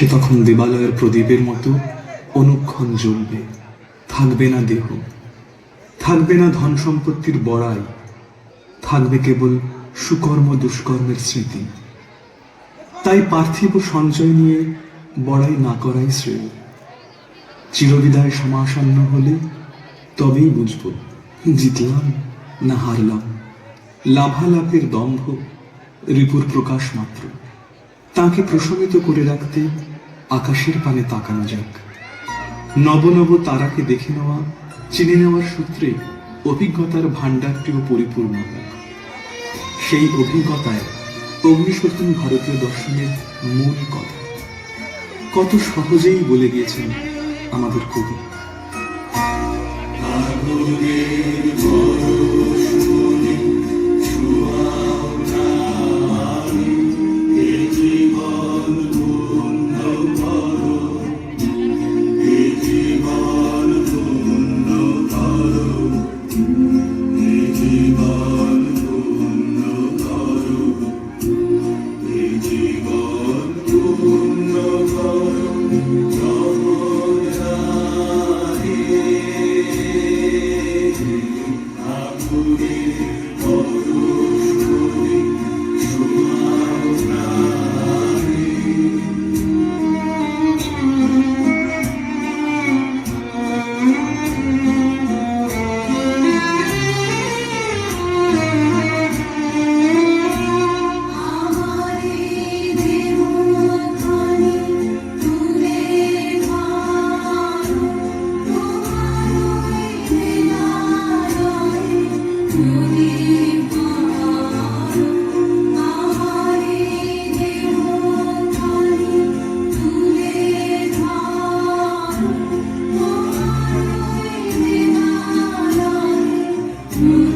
সে তখন দেবালয়ের প্রদীপের মতো অনুক্ষণ জ্বলবে। থাকবে না দেহ, থাকবে না ধন সম্পত্তির বড়াই, থাকবে কেবল সুকর্ম দুষ্কর্মের স্মৃতি। তাই পার্থিব সঞ্চয় নিয়ে বড়াই না করাই শ্রেয়। চিরবিদায় সমাসন্ন হলে তবেই বুঝব জিতলাম না হারলাম। লাভালাভের দম্ভ রিপুর প্রকাশ মাত্র। তাকে প্রশমিত করে রাখতে আকাশের পানে তাকানো যাক। নব নব তারাকে দেখে নেওয়া, চিনে নেওয়ার সূত্রে অভিজ্ঞতার ভাণ্ডারটিও পরিপূর্ণ হোক। সেই অভিজ্ঞতায় অগ্নিশর্তন ভারতীয় দর্শনের মূল কথা কত সহজেই বলে গিয়েছেন আমাদের কবি। Mm-hmm.